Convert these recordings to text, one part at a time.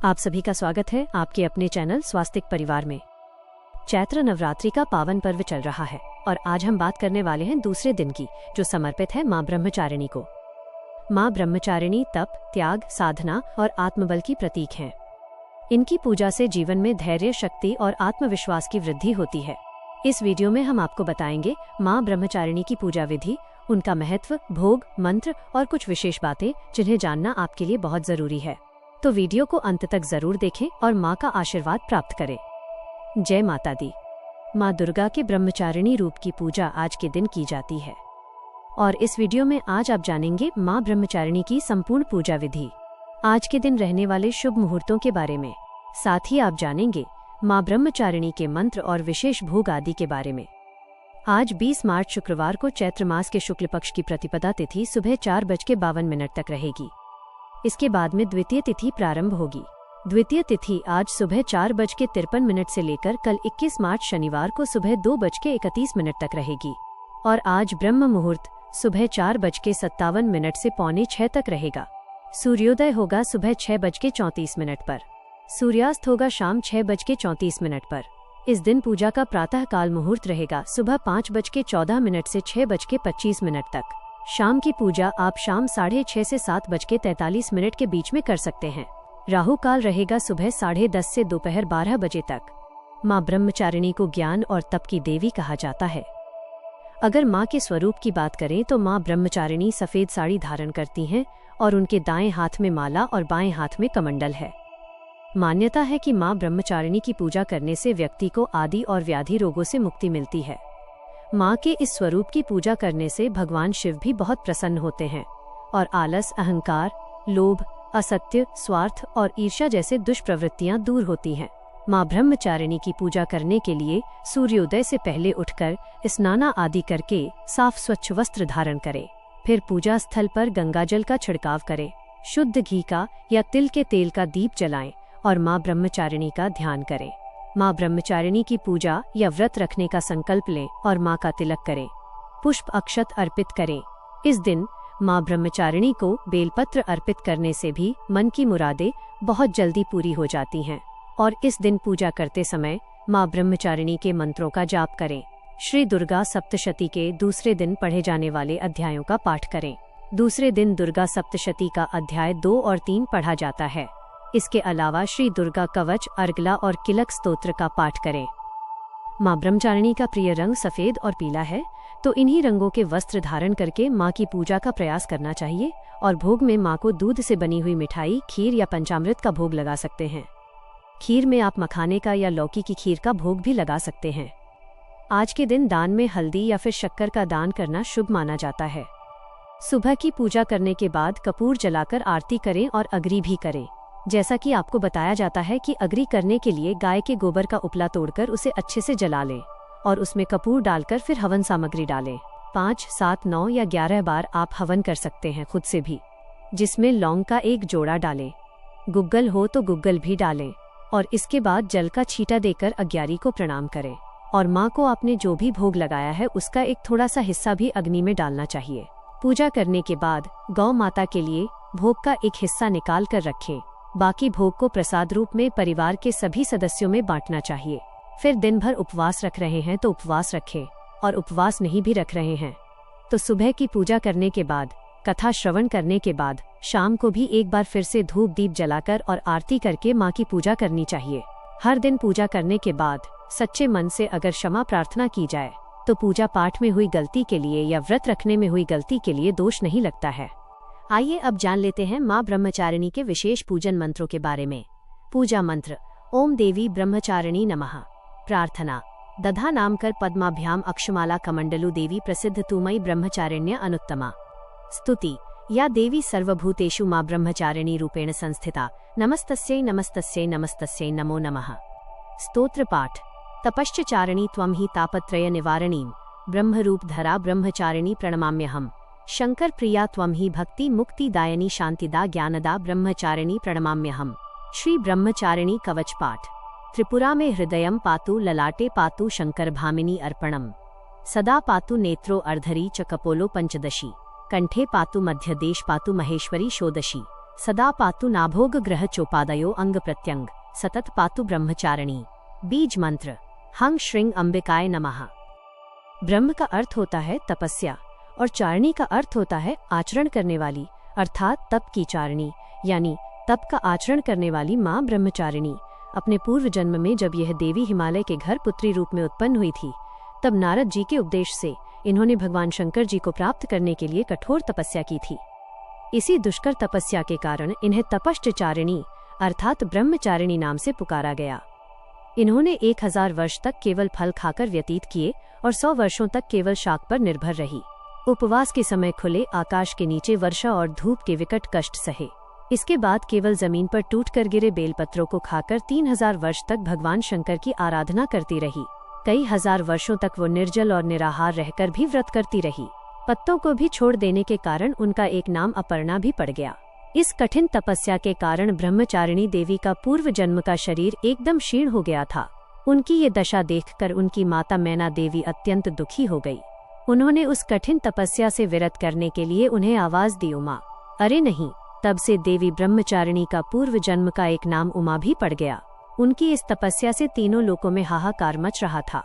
आप सभी का स्वागत है आपके अपने चैनल स्वास्तिक परिवार में। चैत्र नवरात्रि का पावन पर्व चल रहा है और आज हम बात करने वाले हैं दूसरे दिन की, जो समर्पित है माँ ब्रह्मचारिणी को। माँ ब्रह्मचारिणी तप, त्याग, साधना और आत्मबल की प्रतीक हैं। इनकी पूजा से जीवन में धैर्य, शक्ति और आत्मविश्वास की वृद्धि होती है। इस वीडियो में हम आपको बताएंगे माँ ब्रह्मचारिणी की पूजा विधि, उनका महत्व, भोग, मंत्र और कुछ विशेष बातें जिन्हें जानना आपके लिए बहुत जरूरी है। तो वीडियो को अंत तक जरूर देखें और माँ का आशीर्वाद प्राप्त करें। जय माता दी। माँ दुर्गा के ब्रह्मचारिणी रूप की पूजा आज के दिन की जाती है और इस वीडियो में आज आप जानेंगे माँ ब्रह्मचारिणी की संपूर्ण पूजा विधि, आज के दिन रहने वाले शुभ मुहूर्तों के बारे में। साथ ही आप जानेंगे माँ ब्रह्मचारिणी के मंत्र और विशेष भोग आदि के बारे में। आज 20 मार्च शुक्रवार को चैत्र मास के शुक्ल पक्ष की प्रतिपदा तिथि सुबह 4:52 तक रहेगी। इसके बाद में द्वितीय तिथि प्रारंभ होगी। द्वितीय तिथि आज सुबह 4:53 से लेकर कल 21 मार्च शनिवार को सुबह 2:31 तक रहेगी और आज ब्रह्म मुहूर्त सुबह 4:57 से 5:45 तक रहेगा। सूर्योदय होगा सुबह 6:34 पर। सूर्यास्त होगा शाम 6:34 पर। इस दिन पूजा का प्रातः काल मुहूर्त रहेगा सुबह 5:14 से 6:25 तक। शाम की पूजा आप शाम 6:30 से 7:43 के बीच में कर सकते हैं। राहु काल रहेगा सुबह 10:30 से दोपहर 12 बजे तक। माँ ब्रह्मचारिणी को ज्ञान और तप की देवी कहा जाता है। अगर माँ के स्वरूप की बात करें तो माँ ब्रह्मचारिणी सफेद साड़ी धारण करती हैं और उनके दाएं हाथ में माला और बाएं हाथ में कमंडल है। मान्यता है कि माँ ब्रह्मचारिणी की पूजा करने से व्यक्ति को आदि और व्याधि रोगों से मुक्ति मिलती है। माँ के इस स्वरूप की पूजा करने से भगवान शिव भी बहुत प्रसन्न होते हैं और आलस, अहंकार, लोभ, असत्य, स्वार्थ और ईर्ष्या जैसे दुष्प्रवृत्तियां दूर होती हैं। माँ ब्रह्मचारिणी की पूजा करने के लिए सूर्योदय से पहले उठकर स्नान आदि करके साफ स्वच्छ वस्त्र धारण करें। फिर पूजा स्थल पर गंगाजल का छिड़काव करें, शुद्ध घी का या तिल के तेल का दीप जलाएं और माँ ब्रह्मचारिणी का ध्यान करें। माँ ब्रह्मचारिणी की पूजा या व्रत रखने का संकल्प लें और माँ का तिलक करें। पुष्प अक्षत अर्पित करें। इस दिन माँ ब्रह्मचारिणी को बेलपत्र अर्पित करने से भी मन की मुरादें बहुत जल्दी पूरी हो जाती हैं और इस दिन पूजा करते समय माँ ब्रह्मचारिणी के मंत्रों का जाप करें। श्री दुर्गा सप्तशती के दूसरे दिन पढ़े जाने वाले अध्यायों का पाठ करें। दूसरे दिन दुर्गा सप्तशती का अध्याय 2 और 3 पढ़ा जाता है। इसके अलावा श्री दुर्गा कवच, अर्गला और किलक स्तोत्र का पाठ करें। माँ ब्रह्मचारिणी का प्रिय रंग सफेद और पीला है, तो इन्हीं रंगों के वस्त्र धारण करके माँ की पूजा का प्रयास करना चाहिए और भोग में माँ को दूध से बनी हुई मिठाई, खीर या पंचामृत का भोग लगा सकते हैं। खीर में आप मखाने का या लौकी की खीर का भोग भी लगा सकते हैं। आज के दिन दान में हल्दी या फिर शक्कर का दान करना शुभ माना जाता है। सुबह की पूजा करने के बाद कपूर जलाकर आरती करें और अगरी भी करें। जैसा कि आपको बताया जाता है कि अगरी करने के लिए गाय के गोबर का उपला तोड़कर उसे अच्छे से जला लें और उसमें कपूर डालकर फिर हवन सामग्री डालें। 5, 7, 9 या 11 बार आप हवन कर सकते हैं खुद से भी, जिसमें लौंग का एक जोड़ा डालें। गुग्गल हो तो गुग्गल भी डालें और इसके बाद जल का छींटा देकर अग्यारी को प्रणाम करें और माँ को आपने जो भी भोग लगाया है उसका एक थोड़ा सा हिस्सा भी अग्नि में डालना चाहिए। पूजा करने के बाद गौ माता के लिए भोग का एक हिस्सा निकाल कर रखें। बाकी भोग को प्रसाद रूप में परिवार के सभी सदस्यों में बांटना चाहिए। फिर दिन भर उपवास रख रहे हैं तो उपवास रखें और उपवास नहीं भी रख रहे हैं तो सुबह की पूजा करने के बाद, कथा श्रवण करने के बाद शाम को भी एक बार फिर से धूप दीप जलाकर और आरती करके माँ की पूजा करनी चाहिए। हर दिन पूजा करने के बाद सच्चे मन से अगर क्षमा प्रार्थना की जाए तो पूजा पाठ में हुई गलती के लिए या व्रत रखने में हुई गलती के लिए दोष नहीं लगता है। आइए अब जान लेते हैं माँ ब्रह्मचारिणी के विशेष पूजन मंत्रों के बारे में। पूजा मंत्र: ओम देवी ब्रह्मचारिणी नमः। प्रार्थना: दधा नाम कर पद्माभ्याम अक्षमाला कमंडलु देवी प्रसिद्ध तुमयि ब्रह्मचारिण्य अनुत्तमा। स्तुति: या देवी सर्वभूतेषु माँ ब्रह्मचारिणी रूपेण संस्थिता, नमस्तस्यै नमस्तस्यै नमस्तस्यै नमो नमः। स्तोत्र पाठ: तपश्चारिणी त्वं हि तापत्रय निवारणीं, ब्रह्मरूपधरा ब्रह्मचारिणी प्रणमाम्यहम्। शंकर प्रिया त्वं हि भक्ति मुक्ति दायनी शांतिदा ज्ञानदा ब्रह्मचारिणी प्रणमाम्यहम्। श्री ब्रह्मचारिणी कवच पाठ: त्रिपुरा में हृदयं पातु, ललाटे पातु शंकर भामिनी अर्पणम्। सदा पातु नेत्रो अर्धरी च कपोलो पंचदशी, कंठे पातु मध्यदेश पातु महेश्वरी षोडशी। सदा पातु नाभोग ग्रह चोपादयो अंग प्रत्यंग सतत पातु ब्रह्मचारिणी। बीज मंत्र हंग श्रृंग अंबिकाय नमः। ब्रह्म का अर्थ होता है तपस्या और चारिणी का अर्थ होता है आचरण करने वाली, अर्थात तप की चारिणी, यानी तप का आचरण करने वाली माँ ब्रह्मचारिणी। अपने पूर्व जन्म में जब यह देवी हिमालय के घर पुत्री रूप में उत्पन्न हुई थी, तब नारद जी के उपदेश से इन्होंने भगवान शंकर जी को प्राप्त करने के लिए कठोर तपस्या की थी। इसी दुष्कर तपस्या के कारण इन्हें तपश्चचारिणी अर्थात ब्रह्मचारिणी नाम से पुकारा गया। इन्होंने 1000 वर्ष तक केवल फल खाकर व्यतीत किए और 100 वर्षों तक केवल शाक पर निर्भर रही। उपवास के समय खुले आकाश के नीचे वर्षा और धूप के विकट कष्ट सहे। इसके बाद केवल जमीन पर टूटकर गिरे बेलपत्रों को खाकर 3000 वर्ष तक भगवान शंकर की आराधना करती रही। कई हजार वर्षों तक वो निर्जल और निराहार रहकर भी व्रत करती रही। पत्तों को भी छोड़ देने के कारण उनका एक नाम अपर्णा भी पड़ गया। इस कठिन तपस्या के कारण ब्रह्मचारिणी देवी का पूर्व जन्म का शरीर एकदम क्षीण हो गया था। उनकी ये दशा देखकर उनकी माता मैना देवी अत्यंत दुखी हो गई। उन्होंने उस कठिन तपस्या से विरत करने के लिए उन्हें आवाज दी उमा। अरे नहीं, तब से देवी ब्रह्मचारिणी का पूर्व जन्म का एक नाम उमा भी पड़ गया। उनकी इस तपस्या से तीनों लोकों में हाहाकार मच रहा था।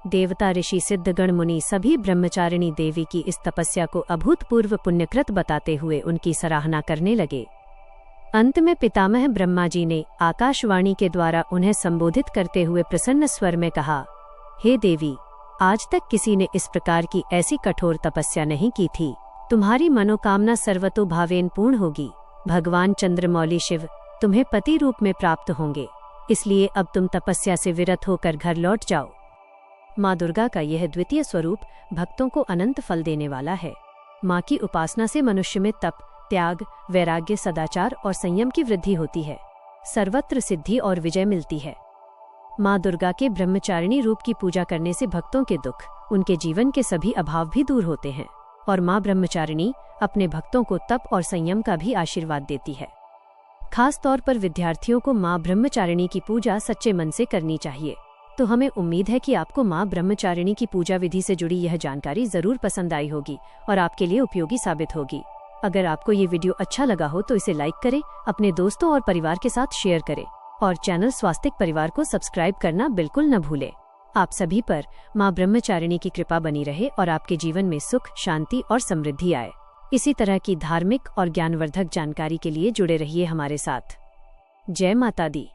देवता, ऋषि, सिद्धगण, मुनि सभी ब्रह्मचारिणी देवी की इस तपस्या को अभूतपूर्व पुण्यकृत बताते हुए उनकी सराहना करने लगे। अंत में पितामह ब्रह्मा जी ने आकाशवाणी के द्वारा उन्हें संबोधित करते हुए प्रसन्न स्वर में कहा, हे देवी, आज तक किसी ने इस प्रकार की ऐसी कठोर तपस्या नहीं की थी। तुम्हारी मनोकामना सर्वतोभावेन पूर्ण होगी। भगवान चंद्रमौली शिव तुम्हें पति रूप में प्राप्त होंगे, इसलिए अब तुम तपस्या से विरत होकर घर लौट जाओ। माँ दुर्गा का यह द्वितीय स्वरूप भक्तों को अनंत फल देने वाला है। माँ की उपासना से मनुष्य में तप, त्याग, वैराग्य, सदाचार और संयम की वृद्धि होती है। सर्वत्र सिद्धि और विजय मिलती है। माँ दुर्गा के ब्रह्मचारिणी रूप की पूजा करने से भक्तों के दुख, उनके जीवन के सभी अभाव भी दूर होते हैं और माँ ब्रह्मचारिणी अपने भक्तों को तप और संयम का भी आशीर्वाद देती है। खास तौर पर विद्यार्थियों को माँ ब्रह्मचारिणी की पूजा सच्चे मन से करनी चाहिए। तो हमें उम्मीद है कि आपको माँ ब्रह्मचारिणी की पूजा विधि से जुड़ी यह जानकारी जरूर पसंद आई होगी और आपके लिए उपयोगी साबित होगी। अगर आपको ये वीडियो अच्छा लगा हो तो इसे लाइक करें, अपने दोस्तों और परिवार के साथ शेयर करें और चैनल स्वास्तिक परिवार को सब्सक्राइब करना बिल्कुल न भूलें। आप सभी पर माँ ब्रह्मचारिणी की कृपा बनी रहे और आपके जीवन में सुख, शांति और समृद्धि आए। इसी तरह की धार्मिक और ज्ञानवर्धक जानकारी के लिए जुड़े रहिए हमारे साथ। जय माता दी।